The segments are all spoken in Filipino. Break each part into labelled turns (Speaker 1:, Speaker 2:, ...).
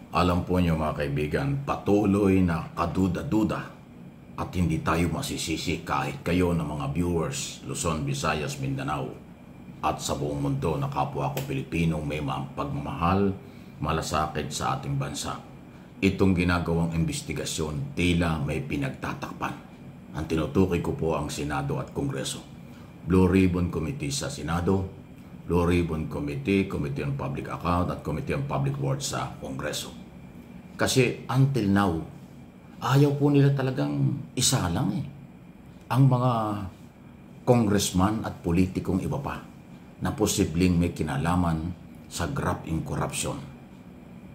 Speaker 1: Alam po niyo mga kaibigan, patuloy na kaduda-duda at hindi tayo masisisi kahit kayo ng mga viewers, Luzon, Visayas, Mindanao at sa buong mundo na kapwa ko Pilipinong may pagmamahal, malasakit sa ating bansa. Itong ginagawang investigasyon tila may pinagtatakpan. Ang tinutukoy ko po ang Senado at Kongreso. Blue Ribbon Committee sa Senado, Blue Ribbon Committee, Committee on Public Account at Committee on Public Works sa Kongreso. Kasi until now, ayaw po nila talagang isa lang ang mga congressman at politikong iba pa na posibleng may kinalaman sa graft in corruption.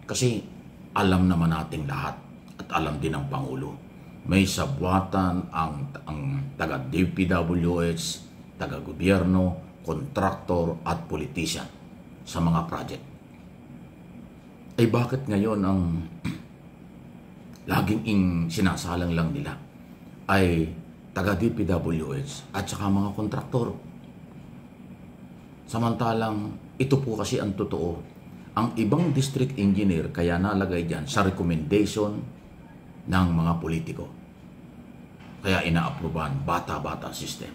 Speaker 1: Kasi alam naman nating lahat at alam din ng Pangulo, may sabwatan ang taga-DPWH, taga-gobyerno, kontraktor at politician sa mga project. Ay bakit ngayon ang laging sinasalang lang nila ay taga-DPWH at saka mga kontraktor? Samantalang ito po kasi ang totoo. Ang ibang district engineer kaya nalagay dyan sa recommendation ng mga politiko. Kaya ina-aprobahan bata-bata system.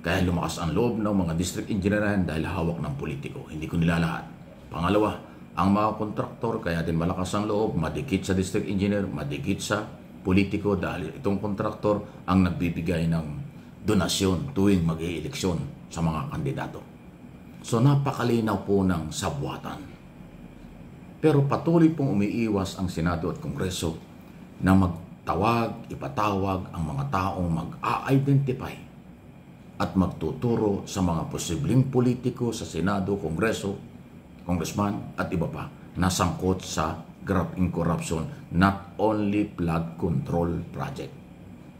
Speaker 1: Kaya lumakas ang loob ng mga district engineer dahil hawak ng politiko. Hindi ko nila lahat. Pangalawa, ang mga kontraktor kaya din malakas ang loob, madikit sa district engineer, madikit sa politiko dahil itong kontraktor ang nagbibigay ng donasyon tuwing mag-ieleksyon sa mga kandidato. So napakalinaw po ng sabwatan. Pero patuloy pong umiiwas ang Senado at Kongreso na ipatawag ang mga taong mag-a-identify at magtuturo sa mga posibleng politiko sa Senado, Kongreso, Congressman at iba pa na sangkot sa graft in corruption, not only flood control project,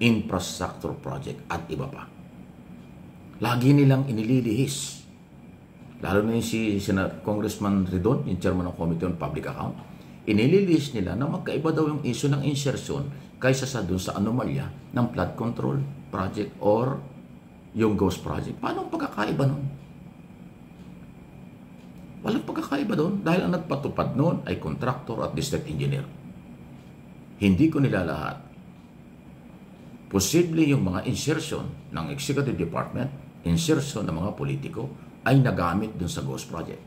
Speaker 1: infrastructure project at iba pa. Lagi nilang inililihis. Lalo na si Congressman Ridon, yung chairman ng Committee on Public Account, inililihis nila na magkaiba daw yung issue ng insertion kaysa sa dun sa anomalya ng flood control project or yung ghost project. Paano ang pagkakaiba nun? Walang pagkakaiba doon dahil ang nagpatupad noon ay contractor at district engineer. Hindi ko nila lahat. Posible yung mga insertion ng executive department, insertion ng mga politiko ay nagamit dun sa ghost project.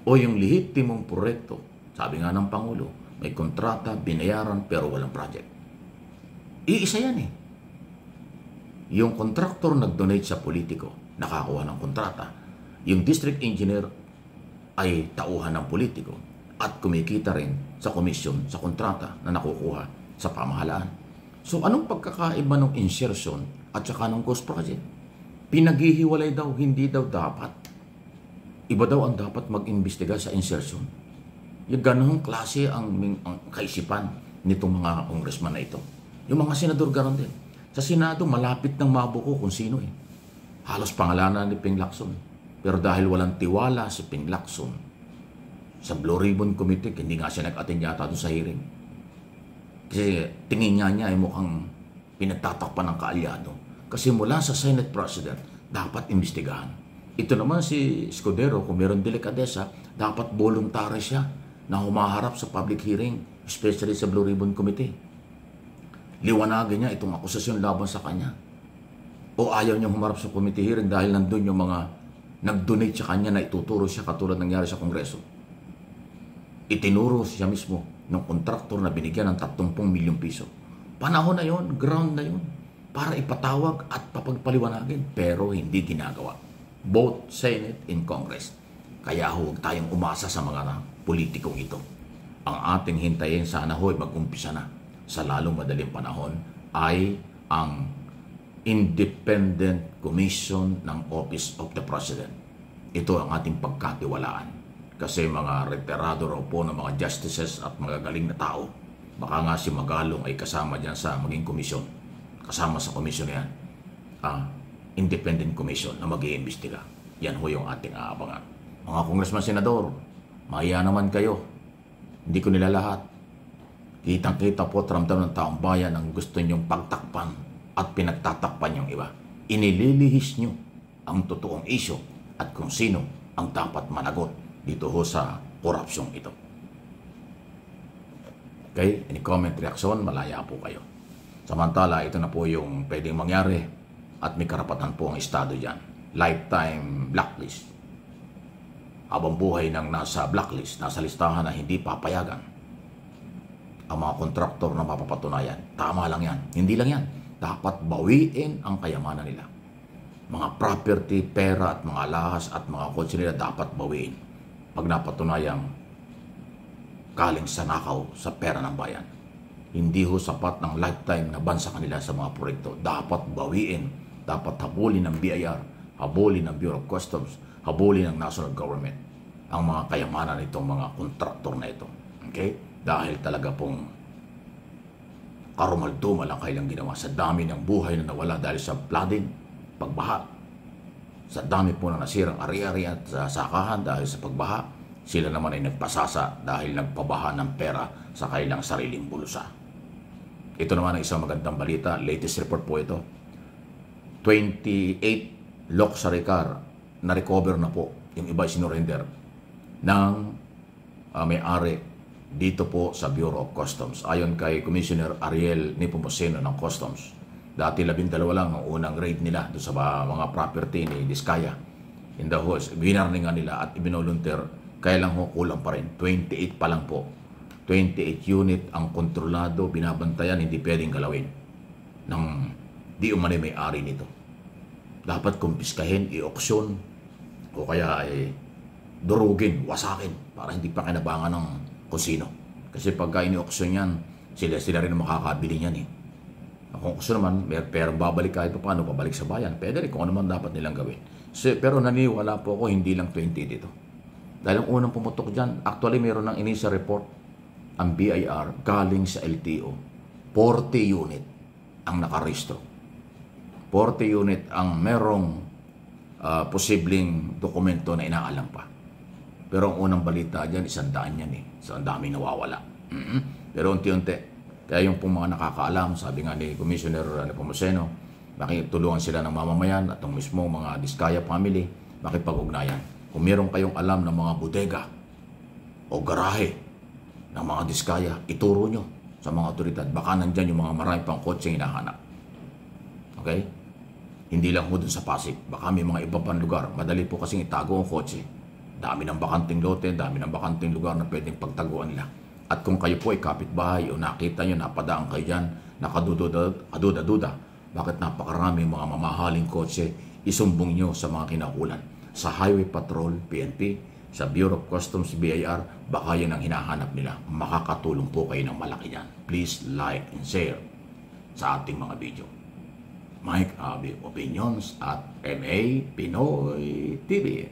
Speaker 1: O yung lehitimong proyekto, sabi nga ng Pangulo, may kontrata, binayaran pero walang project. Iisa yan Yung contractor nag-donate sa politiko, nakakuha ng kontrata. Yung district engineer ay tauhan ng politiko at kumikita rin sa komisyon sa kontrata na nakukuha sa pamahalaan. So anong pagkakaiba ng insertion at saka ng ghost project? Pinaghihiwalay daw, hindi daw dapat. Iba daw ang dapat mag-imbestiga sa insertion. Yung ganong klase ang kaisipan nitong mga congressman na ito. Yung mga senador ganon din. Sa Senado, malapit ng mabuko kung sino Halos pangalanan ni Ping Lacson. Pero dahil walang tiwala si Ping Lacson sa Blue Ribbon Committee, hindi nga siya nag-attend yata doon sa hearing. Kasi tingin niya ay mukhang pinagtatakpan ng kaalyado. Kasi mula sa Senate President, dapat imbestigahan. Ito naman si Escudero, kung mayroong delikadesa, dapat voluntary siya na humaharap sa public hearing, especially sa Blue Ribbon Committee. Liwanagin niya itong akusasyon laban sa kanya. O ayaw niyang humarap sa committee hearing dahil nandun yung mga nag-donate sa kanya na ituturo siya katulad nangyari sa Kongreso. Itinuro siya mismo ng kontraktor na binigyan ng 30 milyong piso. Panahon na yon, ground na yon, para ipatawag at papagpaliwanagin, pero hindi ginagawa. Both Senate and Congress. Kaya huwag tayong umasa sa mga politikong ito. Ang ating hintayin sana mag-umpisa na sa lalong madaling panahon ay ang Independent Commission ng Office of the President. Ito ang ating pagkatiwalaan. Kasi mga retirado raw po ng mga justices at mga galing na tao. Baka nga si Magalong ay kasama dyan sa maging komisyon. Kasama sa komisyon yan. Independent Commission na mag-iimbestiga. Yan ho yung ating aabangan. Mga Congressman, Senador, mahiya naman kayo. Hindi ko nila lahat. Kitang-kita po at ramdam ng taong bayan ang gusto nyong pagtakpan at pinagtatakpan yung iba. Inililihis nyo ang totoong isyo at kung sino ang dapat managot dito ho sa korupsyong ito. Okay? Any comment, reaksyon, malaya po kayo. Samantala, ito na po yung pwedeng mangyari at may karapatan po ang Estado dyan. Lifetime blacklist. Habang buhay nang nasa blacklist, nasa listahan na hindi papayagan ang mga kontraktor na mapapatunayan. Tama lang yan. Hindi lang yan. Dapat bawiin ang kayamanan nila. Mga property, pera at mga alahas at mga kotse nila dapat bawiin. Pag napatunayang galing sa nakaw sa pera ng bayan. Hindi ho sapat ng lifetime na ban sa kanila sa mga proyekto. Dapat bawiin. Dapat habulin ng BIR, habulin ng Bureau of Customs, habulin ng national government ang mga kayamanan nitong mga kontraktor na ito. Okay? Dahil talaga pong karumaldumal ang kailang ginawa sa dami ng buhay na nawala dahil sa flooding, pagbaha. Sa dami po na nasirang ari-ari at sakahan dahil sa pagbaha, sila naman ay nagpasasa dahil nagpabaha ng pera sa kailang sariling bulsa. Ito naman ang isang magandang balita. Latest report po ito. 28 luxury car na recover na po. Yung iba sinurrender ng may-ari dito po sa Bureau of Customs. Ayon kay Commissioner Ariel Nepomuceno ng Customs, dati 12 lang ang unang raid nila doon sa mga property ni Diskaya. In the host, binarningan nila at ibinolunteer. Kaya lang ho, kulang pa rin. 28 pa lang po. 28 unit ang kontrolado, binabantayan, hindi pwedeng galawin ng di umani may-ari nito. Dapat kumpiskahin, i-auction, o kaya durugin, wasakin, para hindi pa kinabangan ng kung sino. Kasi pagka ini-auction yan, sila rin makakabili niyan eh. Kung gusto naman, may perang babalik kahit pa paano, pabalik sa bayan. Pwede rin kung ano man dapat nilang gawin. So, pero naniniwala po ako, hindi lang 20 dito. Dahil ang unang pumutok dyan, actually mayroon ng initial report ang BIR galing sa LTO. 40 unit ang nakarehistro. 40 unit ang merong posibleng dokumento na inaalam pa. Pero ang unang balita dyan, 100 yan eh. So, ang dami nawawala. Pero unti-unti, kaya yung pong mga nakakaalam, sabi nga ni Commissioner Nepomuceno, makitulungan sila ng mamamayan at ang mismo mga Diskaya family, makipag-ugnayan. Kung meron kayong alam ng mga bodega o garahe ng mga Diskaya, ituro nyo sa mga otoridad. Baka nandyan yung mga marami pang kotse hinahanap. Okay? Hindi lang ho dun sa Pasig. Baka may mga iba pang lugar. Madali po kasing itago ang kotse. Dami ng bakanting lote, dami ng bakanting lugar na pwedeng pagtaguan nila. At kung kayo po ay kapitbahay o nakita nyo, napadaan kayo dyan, nakaduda-duda, bakit napakarami mga mamahaling kotse, isumbong nyo sa mga kinaukulan. Sa Highway Patrol, PNP, sa Bureau of Customs, BIR, baka yan ang hinahanap nila. Makakatulong po kayo ng malaki yan. Please like and share sa ating mga video. Mike Abi Opinions at MA Pinoy TV.